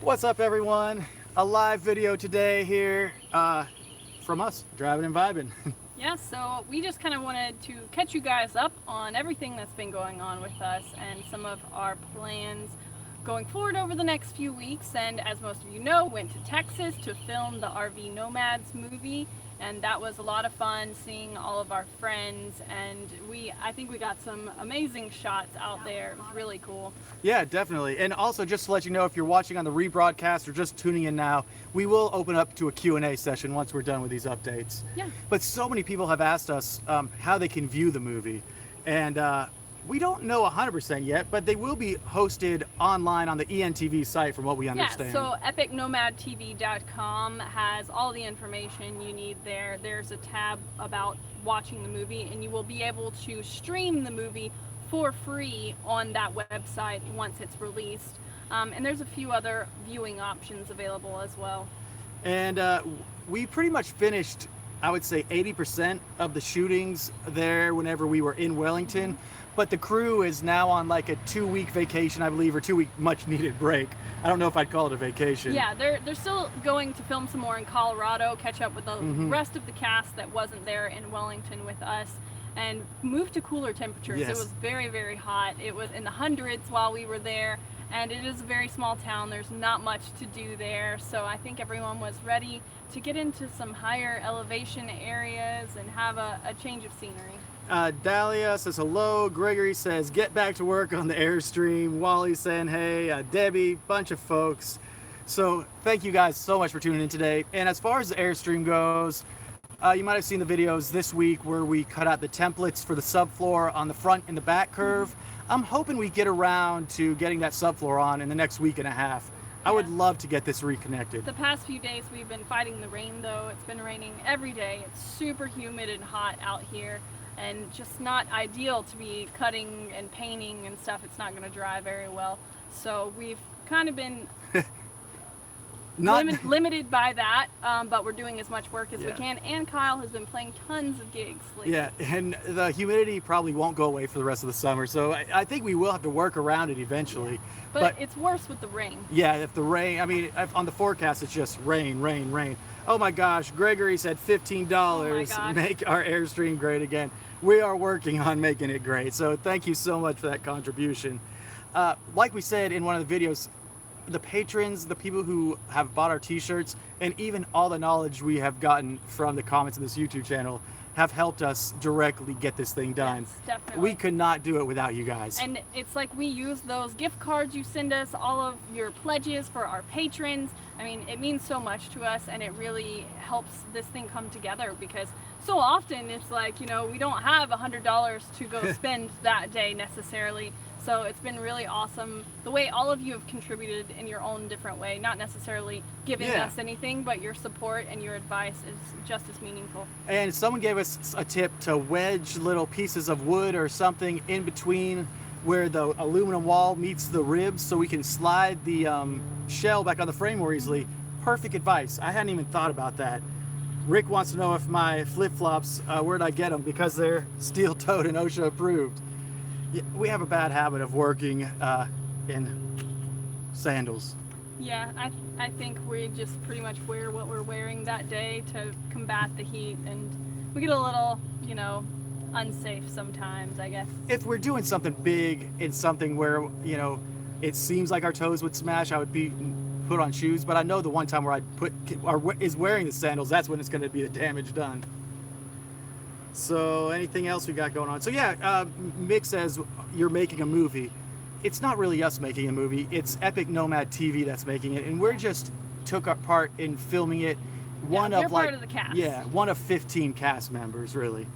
What's up, everyone? A live video today here from us, Drivin and Vibin. Yeah, so we just kind of wanted to catch you guys up on everything that's been going on with us and some of our plans going forward over the next few weeks. And as most of you know, went to Texas to film the RV Nomads movie, and that was a lot of fun seeing all of our friends. And I think we got some amazing shots out there. It was really cool. Yeah, definitely. And also, just to let you know, if you're watching on the rebroadcast or just tuning in now, we will open up to a Q&A session once we're done with these updates. Yeah. But so many people have asked us how they can view the movie. And we don't know 100% yet, but they will be hosted online on the ENTV site from what we understand. Yeah, so epicnomadtv.com has all the information you need there. There's a tab about watching the movie, and you will be able to stream the movie for free on that website once it's released. And there's a few other viewing options available as well. And we pretty much finished, I would say, 80% of the shootings there whenever we were in Wellington. But the crew is now on like a 2-week vacation, I believe, or 2-week much needed break. I don't know if I'd call it a vacation. Yeah, they're still going to film some more in Colorado, catch up with the rest of the cast that wasn't there in Wellington with us, and move to cooler temperatures. Yes. It was very, very hot. It was in the hundreds while we were there, and it is a very small town. There's not much to do there, so I think everyone was ready to get into some higher elevation areas and have a change of scenery. Dahlia says hello. Gregory says get back to work on the Airstream. Wally saying hey. Debbie, bunch of folks. So thank you guys so much for tuning in today. And as far as the Airstream goes, you might have seen the videos this week where we cut out the templates for the subfloor on the front and the back curve. I'm hoping we get around to getting that subfloor on in the next week and a half. I would love to get this reconnected. The past few days we've been fighting the rain, though. It's been raining every day. It's super humid and hot out here, and just not ideal to be cutting and painting and stuff. It's not going to dry very well. So we've kind of been limited by that, but we're doing as much work as we can. And Kyle has been playing tons of gigs lately. Yeah, and the humidity probably won't go away for the rest of the summer. So I think we will have to work around it eventually. Yeah. But it's worse with the rain. Yeah, if the rain, I mean, on the forecast, it's just rain, rain, rain. Oh my gosh, Gregory said $15, make our Airstream great again. We are working on making it great. So thank you so much for that contribution. Like we said in one of the videos, the patrons, the people who have bought our t-shirts, and even all the knowledge we have gotten from the comments of this YouTube channel have helped us directly get this thing done. Yes, definitely. We could not do it without you guys. And it's like we use those gift cards you send us, all of your pledges for our patrons. I mean, it means so much to us, and it really helps this thing come together, because so often it's like, you know, we don't have $100 to go spend that day necessarily. So it's been really awesome the way all of you have contributed in your own different way, not necessarily giving us anything, but your support and your advice is just as meaningful. And someone gave us a tip to wedge little pieces of wood or something in between where the aluminum wall meets the ribs so we can slide the shell back on the frame more easily. Perfect advice. I hadn't even thought about that. Rick wants to know if my flip-flops, where'd I get them? Because they're steel-toed and OSHA approved. Yeah, we have a bad habit of working in sandals. Yeah, I think we just pretty much wear what we're wearing that day to combat the heat, and we get a little, you know, unsafe sometimes, I guess. If we're doing something big in something where, you know, it seems like our toes would smash, I would be put on shoes. But I know the one time where is wearing the sandals, that's when it's going to be the damage done. So anything else we got going on? So yeah, Mick says you're making a movie. It's not really us making a movie. It's Epic Nomad TV that's making it, and we're just took our part in filming it. One of part of the cast. Yeah, one of 15 cast members, really.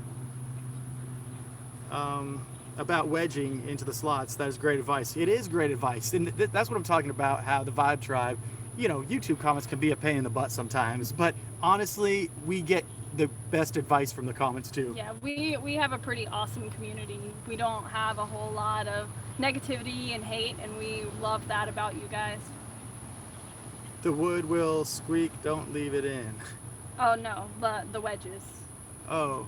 About wedging into the slots, that is great advice. It is great advice, and that's what I'm talking about. How the Vibe Tribe, you know, YouTube comments can be a pain in the butt sometimes, but honestly, we get the best advice from the comments too. Yeah, we have a pretty awesome community. We don't have a whole lot of negativity and hate, and we love that about you guys. The wood will squeak, don't leave it in. Oh no, the wedges. Oh,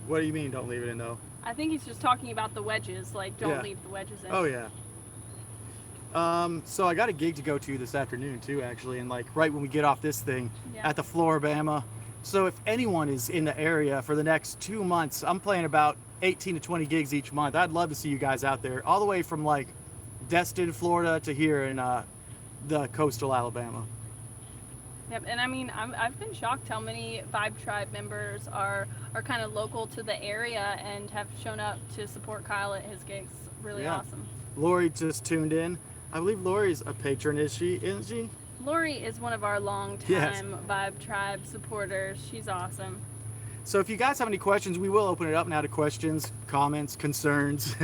what do you mean don't leave it in though? I think he's just talking about the wedges, like don't leave the wedges in. Oh yeah. So I got a gig to go to this afternoon too, actually, and like right when we get off this thing Yeah. at the Floribama. So if anyone is in the area for the next 2 months, I'm playing about 18 to 20 gigs each month. I'd love to see you guys out there, all the way from like Destin, Florida, to here in the coastal Alabama. Yep, and I mean, I've been shocked how many Vibe Tribe members are kind of local to the area and have shown up to support Kyle at his gigs. Really Yeah. awesome. Lori just tuned in. I believe Lori's a patron, isn't she? Lori is one of our longtime Yes. Vibe Tribe supporters. She's awesome. So if you guys have any questions, we will open it up now to questions, comments, concerns.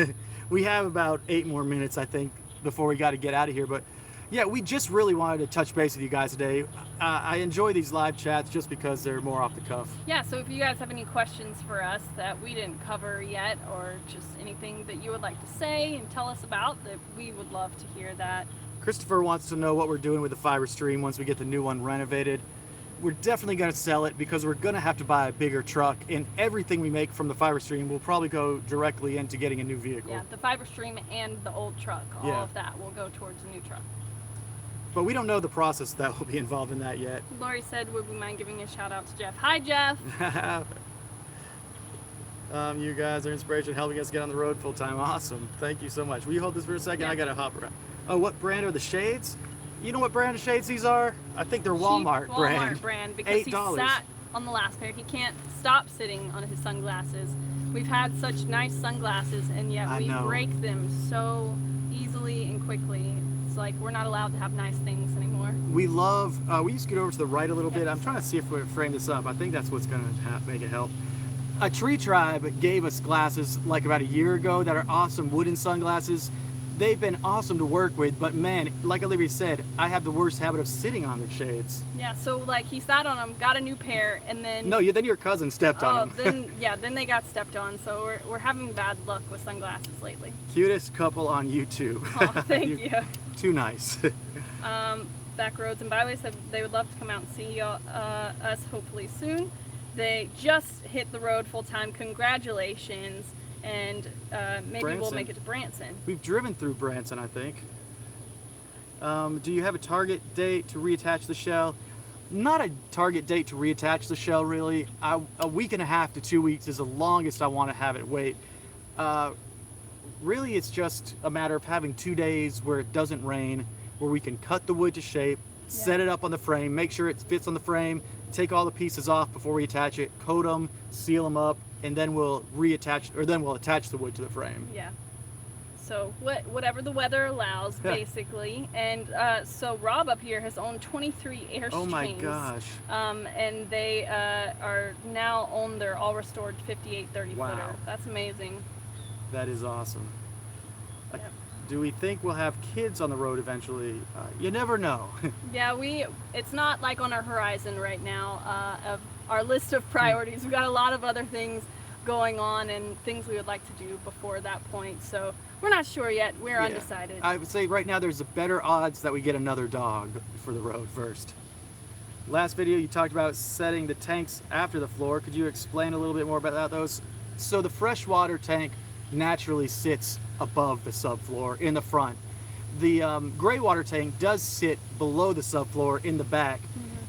We have about 8 more minutes, I think, before we got to get out of here. But yeah, we just really wanted to touch base with you guys today. I enjoy these live chats just because they're more off the cuff. Yeah, so if you guys have any questions for us that we didn't cover yet, or just anything that you would like to say and tell us about, that we would love to hear that. Christopher wants to know what we're doing with the Fiberstream once we get the new one renovated. We're definitely going to sell it because we're going to have to buy a bigger truck, and everything we make from the Fiberstream will probably go directly into getting a new vehicle. Yeah, the Fiberstream and the old truck, all Yeah. of that will go towards a new truck. But we don't know the process that will be involved in that yet. Lori said, would we mind giving a shout out to Jeff? Hi, Jeff. You guys are inspiration, helping us get on the road full time. Awesome. Thank you so much. Will you hold this for a second? Yeah. I got to hop around. Oh, what brand are the shades? You know what brand of shades these are? I think they're Walmart Cheap brand. Walmart brand, because he $8. sat on the last pair. He can't stop sitting on his sunglasses. We've had such nice sunglasses, and yet I we know. break them so easily and quickly. It's like we're not allowed to have nice things anymore. We love, we used to get over to the right a little bit. I'm trying to see if we frame this up. I think that's what's going to make it help. A Tree Tribe gave us glasses like about a year ago that are awesome wooden sunglasses. They've been awesome to work with, but man, like Olivia said, I have the worst habit of sitting on the shades. Yeah, so like he sat on them, got a new pair, and then No, then your cousin stepped on them. then they got stepped on. So we're having bad luck with sunglasses lately. Cutest couple on YouTube. Oh, thank you. Too nice. Backroads and Byways said they would love to come out and see us hopefully soon. They just hit the road full time. Congratulations, and maybe we'll Branson. make it to Branson. We've driven through Branson, I think. Do you have a target date to reattach the shell? Not a target date to reattach the shell, really. A week and a half to 2 weeks is the longest I want to have it wait. Really, it's just a matter of having 2 days where it doesn't rain, where we can cut the wood to shape, set it up on the frame, make sure it fits on the frame, take all the pieces off before we attach it, coat them, seal them up, and then we'll attach the wood to the frame. Yeah. So whatever the weather allows, Yeah. basically. And so Rob up here has owned 23 Airstreams. Oh my gosh. And they are now on their all restored 5830 Wow. footer. That's amazing. That is awesome. Yep. Do we think we'll have kids on the road eventually? You never know. Yeah, it's not like on our horizon right now of our list of priorities. We've got a lot of other things going on and things we would like to do before that point. So we're not sure yet. We're Yeah. undecided. I would say right now there's a better odds that we get another dog for the road first. Last video you talked about setting the tanks after the floor. Could you explain a little bit more about those? So the freshwater tank naturally sits above the subfloor in the front. The gray water tank does sit below the subfloor in the back.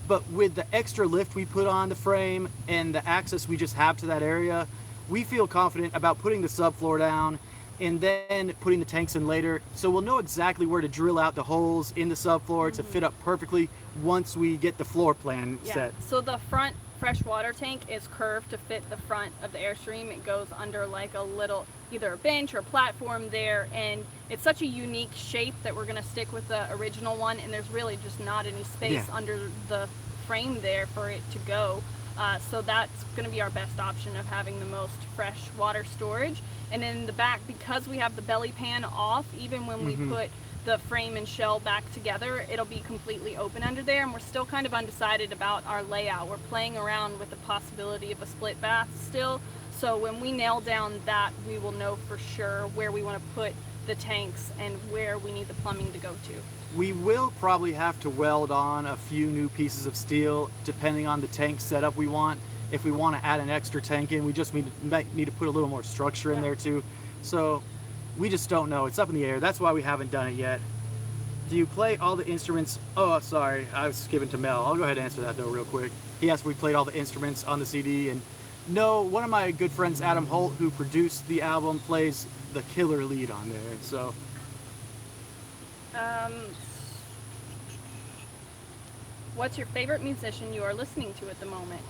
But with the extra lift we put on the frame and the access we just have to that area, we feel confident about putting the subfloor down and then putting the tanks in later. So we'll know exactly where to drill out the holes in the subfloor to fit up perfectly once we get the floor plan set. So the front freshwater tank is curved to fit the front of the Airstream. It goes under like a little, either a bench or platform there, and it's such a unique shape that we're going to stick with the original one, and there's really just not any space under the frame there for it to go. So that's going to be our best option of having the most fresh water storage. And in the back, because we have the belly pan off, even when we put the frame and shell back together, it'll be completely open under there, and we're still kind of undecided about our layout. We're playing around with the possibility of a split bath still, so when we nail down that, we will know for sure where we want to put the tanks and where we need the plumbing to go to. We will probably have to weld on a few new pieces of steel depending on the tank setup we want. If we want to add an extra tank in, we just need to put a little more structure in there too. So we just don't know. It's up in the air. That's why we haven't done it yet. Do you play all the instruments? Oh, sorry, I was skipping to Mel. I'll go ahead and answer that though real quick. He asked if we played all the instruments on the CD, and no, one of my good friends, Adam Holt, who produced the album, plays the killer lead on there. So, What's your favorite musician you are listening to at the moment?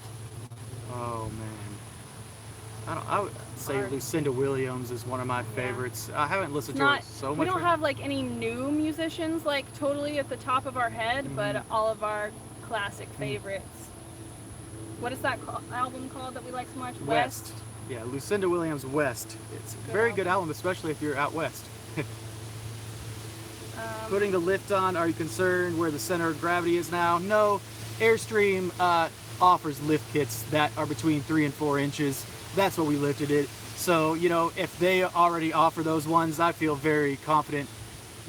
oh man, I would say Hard. Lucinda Williams is one of my favorites. I haven't listened to her so We much. don't have like any new musicians like totally at the top of our head, but all of our classic favorites. What is that album called that we like so much? West. Yeah, Lucinda Williams West. It's a very good album, especially if you're out west. Putting the lift on, are you concerned where the center of gravity is now? No. Airstream offers lift kits that are between 3 and 4 inches. That's what we lifted it. So, you know, if they already offer those ones, I feel very confident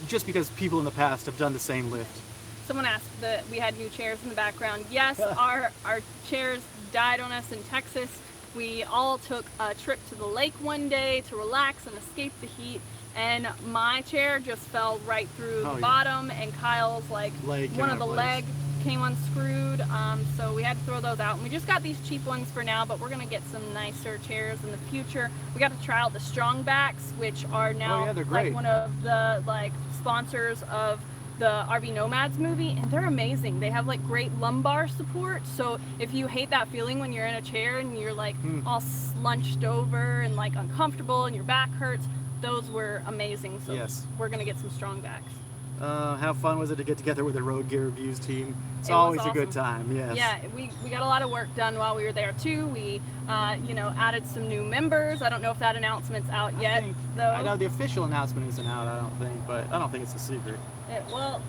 just because people in the past have done the same lift. Someone asked that we had new chairs in the background. Yes, our chairs died on us in Texas. We all took a trip to the lake one day to relax and escape the heat, and my chair just fell right through the bottom, and Kyle's like one of the leg came unscrewed, so we had to throw those out. And we just got these cheap ones for now, but we're gonna get some nicer chairs in the future. We got to try out the strong backs, which are now like one of the like sponsors of the RV Nomads movie, and they're amazing. They have like great lumbar support, so if you hate that feeling when you're in a chair and you're like all slunched over and like uncomfortable and your back hurts, those were amazing. So we're gonna get some strong backs. How fun was it to get together with the Road Gear Reviews team? It's It always was a good awesome. time. Yes. Yeah, we got a lot of work done while we were there too. We you know, added some new members. I don't know if that announcement's out yet though. I know the official announcement isn't out, I don't think, but I don't think it's a secret. Well,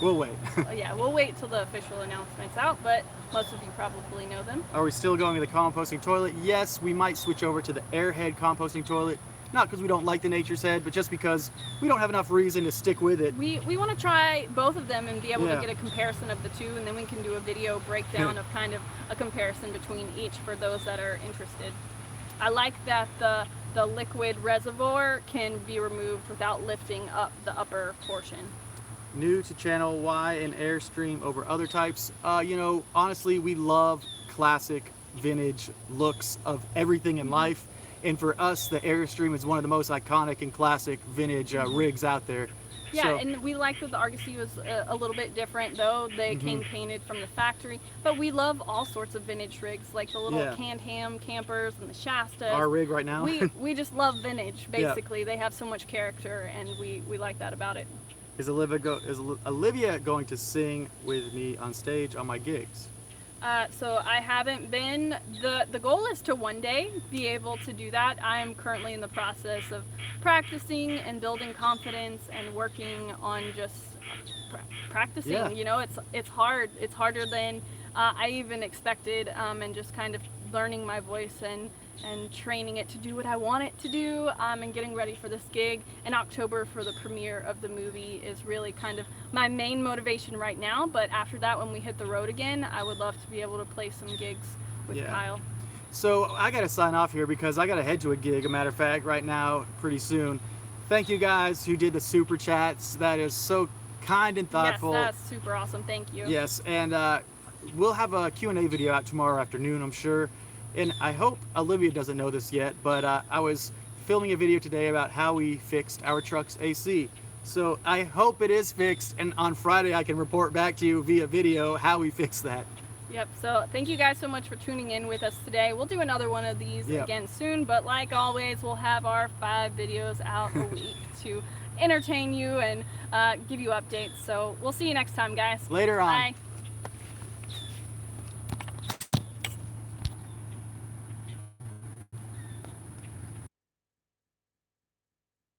We'll wait. yeah, we'll wait till the official announcement's out, but most of you probably know them. Are we still going to the composting toilet? Yes, we might switch over to the Airhead composting toilet. Not because we don't like the Nature's Head, but just because we don't have enough reason to stick with it. We want to try both of them and be able to get a comparison of the two, and then we can do a video breakdown of kind of a comparison between each for those that are interested. I like that the liquid reservoir can be removed without lifting up the upper portion. New to channel, why an Airstream over other types? You know, honestly, we love classic vintage looks of everything in life. And for us, the Airstream is one of the most iconic and classic vintage rigs out there. Yeah, so, and we like that the Argosy was a little bit different, though. They came painted from the factory. But we love all sorts of vintage rigs, like the little canned ham campers and the Shastas. Our rig right now. we just love vintage, basically. They have so much character, and we like that about it. Is Olivia going to sing with me on stage on my gigs? So I haven't been. The goal is to one day be able to do that. I am currently in the process of practicing and building confidence and working on just practicing. Yeah. You know, it's hard. It's harder than I even expected, and just kind of learning my voice and training it to do what I want it to do, and getting ready for this gig in October for the premiere of the movie is really kind of my main motivation right now. But after that, when we hit the road again, I would love to be able to play some gigs with Kyle. So I gotta sign off here because I gotta head to a gig, a matter of fact, right now, pretty soon. Thank you guys who did the super chats. That is so kind and thoughtful. Yes, that's super awesome. Thank you. Yes, and we'll have a Q&A video out tomorrow afternoon, I'm sure. And I hope Olivia doesn't know this yet, but I was filming a video today about how we fixed our truck's AC. So I hope it is fixed, and on Friday I can report back to you via video how we fixed that. Yep, so thank you guys so much for tuning in with us today. We'll do another one of these again soon, but like always, we'll have our 5 videos out a week to entertain you and give you updates. So we'll see you next time, guys. Later on. Bye.